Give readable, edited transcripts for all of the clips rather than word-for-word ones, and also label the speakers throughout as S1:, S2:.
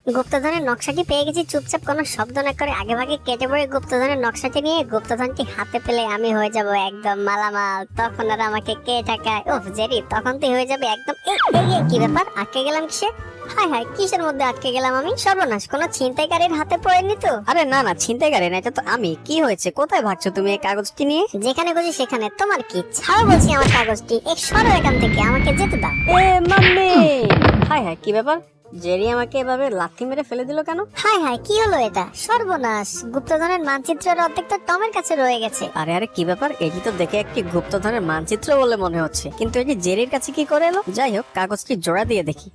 S1: গুপ্তধনের নকশাটি পেয়ে গেছি। চুপচাপ কোনো শব্দ না করে আগে ভাগে কেটে পড়ে গুপ্তধনের নকশাটি নিয়ে গুপ্তধনটি হাতে পেলে আমি হয়ে যাব একদম মালামাল। তখন আর আমাকে কে ঠেকায়? উফ জেরি, তখন তুই হয়ে যাবে একদম কি ব্যাপার, আটকে গেলাম কিসে? হায় হায়, কিসের মধ্যে আটকে গেলাম আমি? সর্বনাশ, কোনো ছিনতাইকারীর হাতে পড়েনি তো?
S2: আরে না না, ছিনতাইকারী না, এটা তো আমি। কি হয়েছে? কোথায় ভাগছো তুমি এই কাগজটি নিয়ে?
S1: যেখানে খুশি সেখানে, তোমার কি? ছাড়ো বলছি আমার কাগজটি, সরো এখান থেকে, আমাকে যেতে দাও।
S2: এ মাম্মি! হায় হায়, কি ব্যাপার? জেরি আমাকে এভাবে লাথি মেরে ফেলে দিল কেন?
S1: হায় হায়, কি হলো এটা? সর্বনাশ, গুপ্তধনের মানচিত্রের অর্ধেক তো টমের কাছে রয়ে গেছে।
S2: আরে আরে, কি ব্যাপার? এটি তো দেখে একটি গুপ্তধনের মানচিত্র বলে মনে হচ্ছে, কিন্তু এটি জেরির কাছে কি করে এলো? যাই হোক, কাগজটি জোড়া দিয়ে দেখি।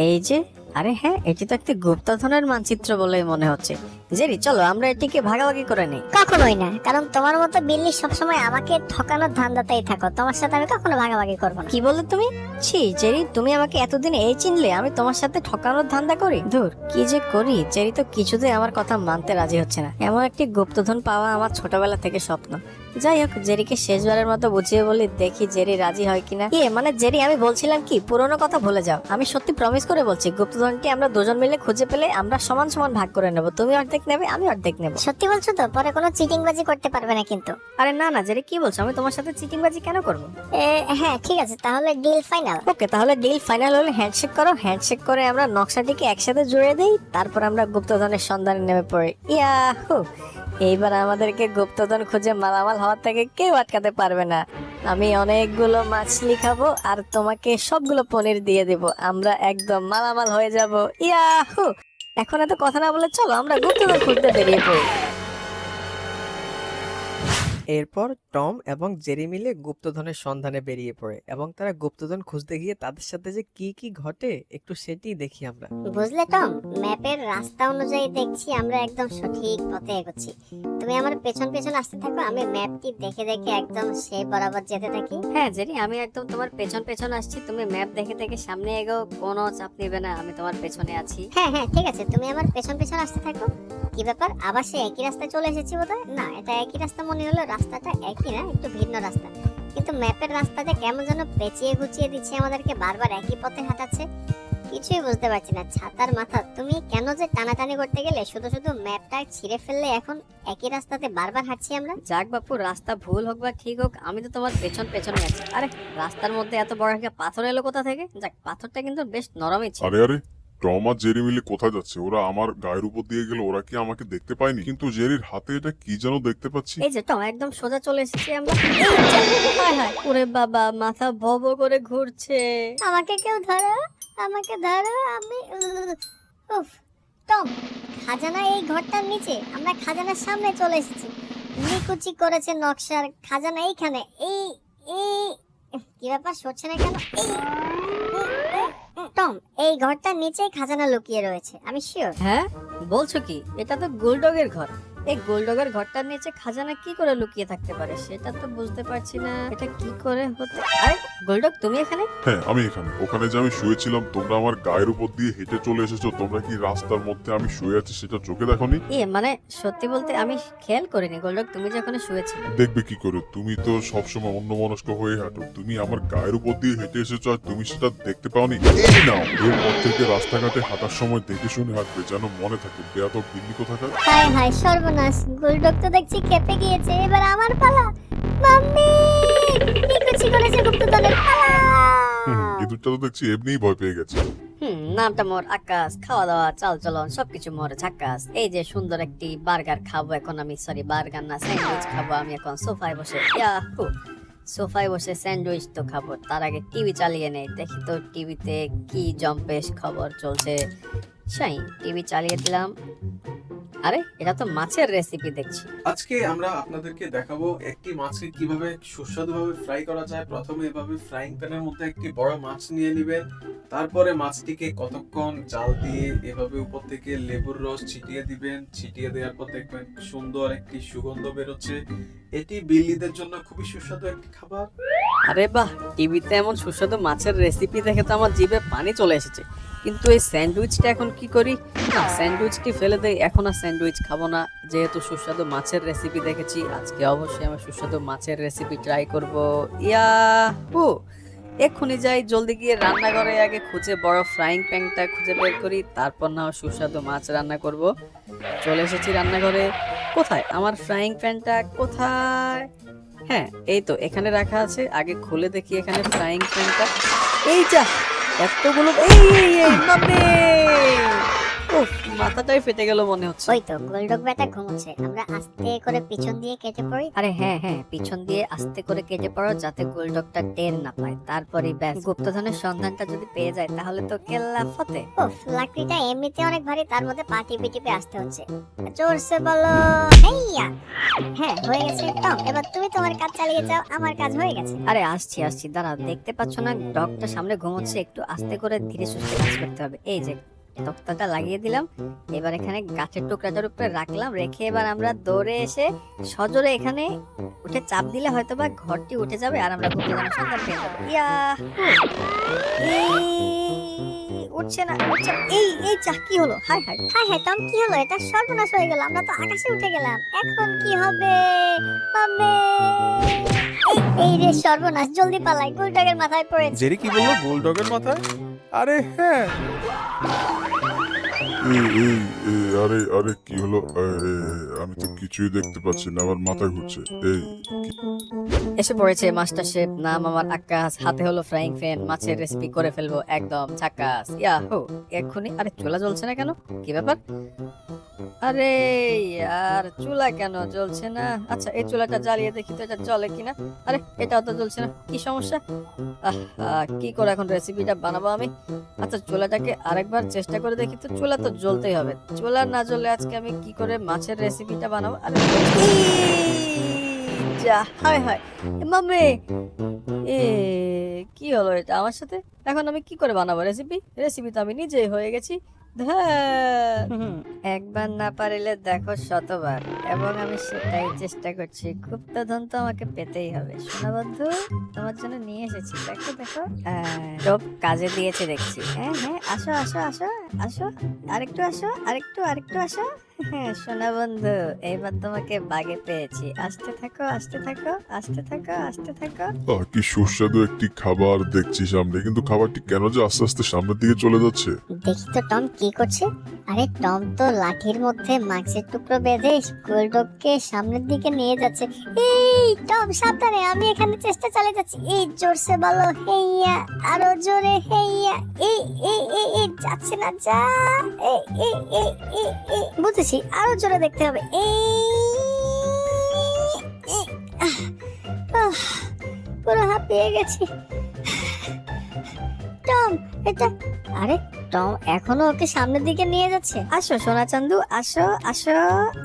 S2: এই যে, আরে হ্যাঁ, এটি তো একটি গুপ্তধনের মানচিত্র বলেই মনে হচ্ছে। জেরি, চলো আমরা এটিকে ভাগাভাগি করে নিই।
S1: কখনোই না, কারণ তোমার মতো বিল্লি সবসময় আমাকে ঠকানোর ধান্দাতেই থাকো। তোমার সাথে আমি কখনো ভাগাভাগি করবো না।
S2: কি বললে তুমি? ছি জেরি, তুমি আমাকে এতদিন এই চিনলে আমি তোমার সাথে ঠকানোর ধান্দা করি? ধুর, কি যে করি। জেরি তো কিছুতেই আমার কথা মানতে রাজি হচ্ছে না। এমন একটি গুপ্তধন পাওয়া আমার ছোটবেলা থেকে স্বপ্ন। যাই হোক, জেরিকে শেষবারের মতো বুঝিয়ে বলি, দেখি জেরি রাজি হয় কিনা। মানে জেরি, আমি বলছিলাম কি, পুরোনো কথা ভুলে যাও। আমি সত্যি প্রমিস করে বলছি, গুপ্তধনটি আমরা দুজন মিলে খুঁজে পেলে আমরা সমান সমান ভাগ করে নেব। তুমি অর্ধেক নেবে, আমি অর্ধেক নেব।
S1: সত্যি বলছো তো? পরে কোনো চিটিংবাজি করতে পারবে না কিন্তু।
S2: আরে না না জেরি, কি বলছো? আমি তোমার সাথে চিটিংবাজি কেন করবো?
S1: হ্যাঁ ঠিক আছে, তাহলে ডিল ফাইনাল।
S2: ওকে, তাহলে ডিল ফাইনাল হলে হ্যান্ডশেক করো। হ্যান্ডশেক করে আমরা নকশাটিকে একসাথে জুড়ে দেই, তারপর আমরা গুপ্তধনের সন্ধানে নেমে পড়ি। ইয়াহু! এইবার আমাদেরকে গুপ্তধন খুঁজে মালামাল হওয়ার থেকে কেউ আটকাতে পারবে না। আমি অনেকগুলো মাছলি খাবো আর তোমাকে সবগুলো পনির দিয়ে দেব। আমরা একদম মালামাল হয়ে যাব। ইয়াহু! এখন এত কথা না বলে চলো আমরা গুপ্তধন খুঁজতে বেরিয়ে পড়ি।
S3: এরপর টম এবং জেরি মিলে গুপ্তধনের সন্ধানে বেরিয়ে পড়ে এবং তারা গুপ্তধন খুঁজতে গিয়ে তাদের সাথে যে কি কি ঘটে একটু সেটি দেখি আমরা।
S1: বুঝলে টম, ম্যাপের রাস্তা অনুযায়ী দেখছি আমরা একদম সঠিক পথে এগোচ্ছি। তুমি আমার পেছন পেছন আসতে থাকো, আমি ম্যাপটি দেখে দেখে একদম সেই বরাবর যেতে থাকি।
S2: হ্যাঁ জেরি, আমি একদম তোমার পেছন পেছন আসছি। তুমি ম্যাপ দেখে দেখে সামনে এগো, কোনো চাপ নিবে না, আমি তোমার পেছনে আছি।
S1: হ্যাঁ হ্যাঁ ঠিক আছে, তুমি আমার পেছন পেছন আসতে থাকো। কি ব্যাপার, আবার সে একই রাস্তায় চলে এসেছি বোধহয়? না, এটা একই রাস্তা মনে হলো। রাস্তাটা একই না, একটু ভিন্ন রাস্তা। কিন্তু ম্যাপের রাস্তাটা কেমন যেন পেঁচিয়ে গুছিয়ে দিচ্ছে আমাদেরকে, বারবার একই পথে হাঁটাচ্ছে। কিছুই বুঝতে পারছি না। ছাতার মাথা, তুমি কেন যে টানাটানি করতে গেলে? শুধু শুধু ম্যাপটা ছিঁড়ে ফেললে, এখন একই রাস্তাতে বারবার হাঁটছি আমরা।
S2: যাক বাপু, রাস্তা ভুল হোক বা ঠিক হোক, আমি তো তোমার পেছন পেছনে আছি। আরে রাস্তার মধ্যে এত বড় একটা পাথর এলো কোথা থেকে? যাক, পাথরটা কিন্তু বেশ নরমই ছিল।
S4: আরে আরে, টম আর জেরি মিলে কোথায় যাচ্ছে? ওরা আমার গায়ের উপর দিয়ে গেল, ওরা কি আমাকে দেখতে পায়নি? কিন্তু জেরির হাতে এটা কি যেন দেখতে পাচ্ছি।
S2: এই যে টম, একদম সোজা চলে এসেছি আমরা। হায় হায়, ওরে বাবা, মাথা ভব করে ঘুরছে।
S1: আমাকে কেউ ধরো, আমাকে ধরো, আমি উফ। টম, খাজানা এই ঘরটার নিচে। আমরা খাজানার সামনে চলে এসেছি। নিকুচি করেছে নকশার খাজানা এইখানে। এই এই কি ব্যাপার, সরছে না কেন? টম, এই ঘরটার নিচেই খাজানা লুকিয়ে রয়েছে, আমি শিওর।
S2: হ্যাঁ বলছো কি? এটা তো গোলডগের ঘর। এই গোলডগের ঘরটার নিচে খাজানা কি করে লুকিয়ে থাকতে পারে সেটা তো বুঝতে পারছি না। এটা কি করে হতে? আরে গোলডগ, তুমি এখানে?
S4: হ্যাঁ, আমি এখানে। ওখানে যে আমি শুয়েছিলাম, তোমরা আমার গায়ের উপর দিয়ে হেঁটে চলে এসেছো। তোমরা কি রাস্তার মধ্যে আমি শুয়ে আছি সেটা চোখে দেখোনি?
S2: মানে সত্যি বলতে আমি খেয়াল করিনি গোলডগ, তুমি যে ওখানে শুয়েছিলে।
S4: দেখবে কি করে? তুমি তো সবসময় অন্যমনস্ক হয়ে হাঁটো। তুমি আমার গায়ের উপর দিয়ে হেঁটে এসেছো আর তুমি সেটা দেখতে পাওনি? এই নাও, এরপর থেকে রাস্তাঘাটে হাঁটার সময় দেখে শুনে হাঁটবে, যেন মনে থাকে। বেয়াদব বিল্লি কোথাকার।
S1: হায় হায় সর্বনাশ, গুলডক তো দেখছি খেপে গিয়েছে। এবার আমার পালা। মাম্মি, নিকুচি করেছে গুপ্তধনের পালা।
S4: ইঁদুরটা তো দেখছি এমনিই ভয় পেয়ে গেছে।
S2: নামটা মোর আকাশ, খাওয়া দাওয়া চাল চলন সবকিছু মোর ঝাক্কাস। এই যে সুন্দর একটি বার্গার খাবো এখন আমি, সরি বার্গার না, স্যান্ডউইচ খাবো আমি এখন সোফায় বসে। ইয়াহু! সোফায় বসে স্যান্ডউইচ তো খাবো, তার আগে টিভি চালিয়ে নেই, দেখি তো টিভিতে কি জম্পেশ খবর চলছে। সেই টিভি চালিয়ে দিলাম। আরে এটা তো মাছের রেসিপি দেখছি।
S5: আজকে আমরা আপনাদেরকে দেখাবো একটি মাছকে কিভাবে সুস্বাদুভাবে ফ্রাই করা যায়। প্রথমে এভাবে ফ্রাইং প্যানের মধ্যে একটি বড় মাছ নিয়ে নেবেন। তারপরে মাছটিকে কতক্ষণ জাল দিয়ে এভাবে উপর থেকে লেবুর রস ছিটিয়ে দিবেন। ছিটিয়ে দেওয়ার পর দেখবেন সুন্দর একটি সুগন্ধ বেরোচ্ছে। এটি বিল্লিদের জন্য খুবই সুস্বাদু একটি খাবার।
S2: আরে বাহ, টিভিতে এমন সুস্বাদু মাছের রেসিপি দেখে তো আমার জিভে পানি চলে এসেছে। কিন্তু এই স্যান্ডউইচটা এখন কি করি? না, স্যান্ডউইচটি ফেলে দেই, এখন আর স্যান্ডউইচ খাবো না। যেহেতু সুস্বাদু মাছের রেসিপি দেখেছি, আজকে অবশ্যই আমি সুস্বাদু মাছের রেসিপি ট্রাই করব। ইয়াহু!
S6: এক্ষুনি যাই, জলদি গিয়ে রান্নাঘরে আগে খুঁজে বড় ফ্রাইং প্যানটা খুঁজে বের করি, তারপর না হয় সুস্বাদু মাছ রান্না করব। চলে এসেছি রান্নাঘরে। কোথায় আমার ফ্রাইং প্যানটা, কোথায়? হ্যাঁ, এই তো এখানে রাখা আছে। আগে খুলে দেখি এখানে ফ্রাইং প্যানটা। এই যা, এতগুলো! এই এই এই বাপরে! উফ, মাথাটাই ফেটে গেল মনে হচ্ছে।
S1: ওই তো গোলডগ বেটা ঘুমোচ্ছে, আমরা আস্তে করে পিছন দিয়ে কেটে পড়ি।
S2: আরে হ্যাঁ হ্যাঁ, পিছন দিয়ে আস্তে করে কেটে পড়ো যাতে গোলডগটা টের না পায়। তারপরে ব্যাস, গুপ্তধনের সন্ধানটা যদি পেয়ে যায় তাহলে তো কেল্লা ফতে।
S1: উফ, লাকড়িটা এমনিতে অনেক ভারী, তার মধ্যে পা টিপে টিপে আসতে হচ্ছে। জোরসে বলো হেইয়া। হ্যাঁ, হয়ে গেছে। টম, এবার তুমি তোমার কাজ চালিয়ে যাও, আমার কাজ হয়ে গেছে।
S2: আরে আসছি আসছি, দাঁড়া। দেখতে পাচ্ছ না ডগটা সামনে ঘুমোচ্ছে? একটু আস্তে করে ধীরে সুস্থে কাজ করতে হবে। এই যে তক্তাটা লাগিয়ে দিলাম, এবার এখানে গাছের টুকরাটার উপরে রাখলাম, রেখে এবার আমরা দৌড়ে এসে সজোরে এখানে উঠে চাপ দিলে হয়তোবা ঘরটি উঠে যাবে আর আমরা গুপ্তধনের সন্ধান পেয়ে যাবো। ইয়া, উঠছে না, উঠছে না। এই এই যা, কি হলো? High high!
S1: High high Tom, কি হলো? এটা সর্বনাশ হয়ে গেল, আমরা তো আকাশে উঠে গেলাম। এখন কি হবে? হবে এই রে সর্বনাশ, জলদি পালাই, গোলডগের মাথায় পড়েছে।
S7: জেরি কি বললো বুলডগের মাথায়? আরে হ্যাঁ,
S4: আরে আরে কি হলো? আমি তো কিছুই দেখতে পাচ্ছি না, আমার মাথা ঘুরছে। এই
S2: এসে পড়েছে মাস্টার শেফ, নাম আমার আকাশ, হাতে হলো ফ্রাইং প্যান, মাছের রেসিপি করে ফেলবো একদম ঝাকাস। ইয়াহু! এক্ষুনি! আরে চুলা জ্বলছে না কেন? কি ব্যাপার? আরে আর চুলা কেন জ্বলছে না? আচ্ছা, এই চুলাটা জ্বালিয়ে দেখি তো এটা জ্বলে কিনা। আরে এটাও তো জ্বলছে না, কি সমস্যা? কি করে এখন রেসিপিটা বানাবো আমি? আচ্ছা, চুলাটাকে আরেকবার চেষ্টা করে দেখি তো। চুলা তো জ্বলতেই হবে, চুলা না জ্বললে আজকে আমি কি করে মাছের রেসিপিটা বানাবো? আরে যা, হায় হায় মামে! এ কি হলো এটা আমার সাথে? এখন আমি কি করে বানাবো রেসিপি? রেসিপি তো আমি নিজেই হয়ে গেছি। একবার না পারিলে দেখো শতবার, এবং আমি সেটাই চেষ্টা করছি। গুপ্তধন তো আমাকে পেতেই হবে। শোনা বন্ধু, তোমার জন্য নিয়ে এসেছি, দেখো দেখো। সব কাজে দিয়েছে দেখছি। হ্যাঁ হ্যাঁ, আসো আসো আসো আসো, আরেকটু আসো, আরেকটু আরেকটু আসো। হ্যাঁ শোনা বন্ধু, এইবার তোমাকে বাগে পেয়েছি। আসতে থাকো আসতে থাকো আসতে থাকো আসতে থাকো।
S4: কি সুস্বাদু একটি খাবার দেখছি সামনে, কিন্তু খাবারটি কেন যে আস্তে আস্তে সামনের দিকে চলে যাচ্ছে?
S1: দেখি তো টম কি করছে। আরে টম তো লাঠির মধ্যে মাছের টুকরো বেঁধে গোলডগকে সামনের দিকে নিয়ে যাচ্ছে। এই টম সাবধানে, আমি এখানে চেষ্টা চালিয়ে যাচ্ছি। এই জোরসে বলো হেইয়া, আরো জোরে হেইয়া। এই এই এই এই যাচ্ছে না, যা। এই এই এই এই এই বুঝেছি, আরো জোরে দেখতে হবে। এই পুরো হাঁপিয়ে গেছি। টম, এটা আরে টম এখনো ওকে সামনের দিকে নিয়ে যাচ্ছে।
S2: আসো সোনা চান্দু, আসো আসো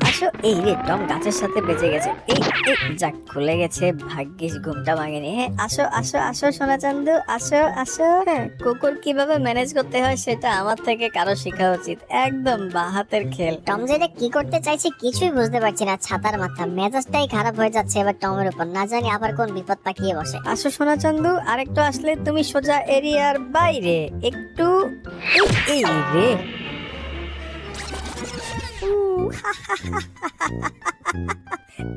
S2: আসো। এই রে, টম গাছের সাথে বেঁচে গেছে। এই এই যাক, খুলে গেছে, ভাগ্যিস ঘুমটা ভাঙেনি। হ্যাঁ আসো আসো আসো সোনা চান্দু, আসো আসো। হ্যাঁ, কুকুর কিভাবে ম্যানেজ করতে হয় সেটা আমার থেকে কারো শেখা উচিত। একদম বাঁ হাতের খেল।
S1: টম যেটা কি করতে চাইছে কিছুই বুঝতে পারছি না। ছাতার মাথা, মেজাজটাই খারাপ হয়ে যাচ্ছে এবার টমের উপর। না জানি আবার কোন বিপদ পাকিয়ে বসে।
S2: আসো সোনা চান্দু, আরেকটু আসলে তুমি সোজা এরিয়ার বাইরে। একটু এই রে।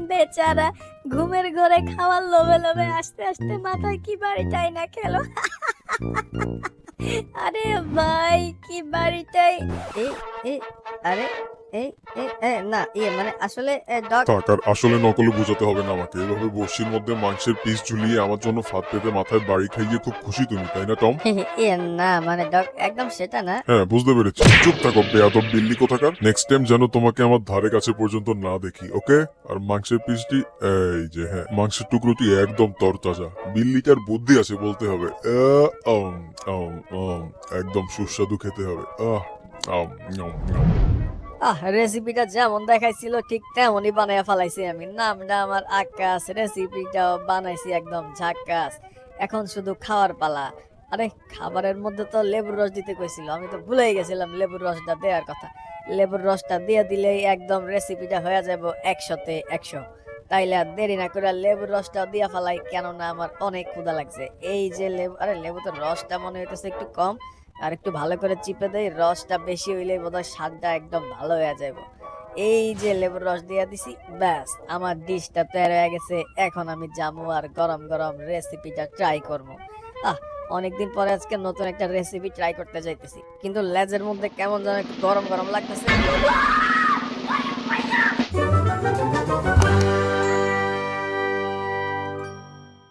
S2: বেচারা ঘুমের ঘরে খাওয়ার লোভে লোভে আস্তে আস্তে মাথায় কি বাড়িটাই না খেলো। আরে ভাই, কি বাড়িটাই! এই এই আরে এই না, মানে আসলে ডগ।
S4: থাক, আর আসলে নকলে বোঝাতে হবে না আমাকে। এভাবে বড়শির মধ্যে মাংসের পিস ঝুলিয়ে আমার জন্য ফাঁদ পেতে মাথায় বাড়ি খাইয়ে খুব খুশি তুমি, তাই না টম?
S2: না মানে ডগ, একদম সেটা না।
S4: হ্যাঁ, বুঝতে পেরেছি। চুপ থাকো বেয়াদব বিল্লি কোথাকার। নেক্সট টাইম যেন তোমাকে আমার ধারে কাছে পর্যন্ত না দেখি, ওকে? আর মাংসের পিসটি, এই যে, হ্যাঁ, মাংসের টুকরোটি একদম তরতাজা। বিল্লিটার বুদ্ধি আছে বলতে হবে। একদম সুস্বাদু খেতে হবে।
S2: রেসিপিটা যেমন দেখাইছিল ঠিক তেমনই বানাইয়া ফেলাইছি আমি। নামটা আমার আকাশ, রেসিপিটাও বানাইছি একদম ঝাকাস। এখন শুধু খাওয়ার পালা। আরে খাবারের মধ্যে তো লেবুর রস দিতে কইছিল, আমি তো ভুলেই গেছিলাম লেবুর রসটা দেওয়ার কথা। লেবুর রসটা দিয়ে দিলেই একদম রেসিপিটা হয়ে যাবে 100-তে 100। তাইলে আর দেরি না করে লেবুর রসটা দিয়া ফেলাই, কেননা আমার অনেক ক্ষুধা লাগছে। এই যে লেবু, আরে লেবু তো রসটা মনে হইতেছে একটু কম, আর একটু ভালো করে চিপে দেই। রসটা বেশি হইলে বোধহয় স্বাদটা একদম ভালো হয়ে যাবে। এই যে লেবুর রস দিয়া দিছি, ব্যাস আমার ডিশটা তৈরি হয়ে গেছে। এখন আমি জামু আর গরম গরম রেসিপিটা ট্রাই করবো। অনেকদিন পরে আজকে নতুন একটা রেসিপি ট্রাই করতে যাইতেছি, কিন্তু লেজের মধ্যে কেমন যেন একটু গরম গরম লাগতেছে।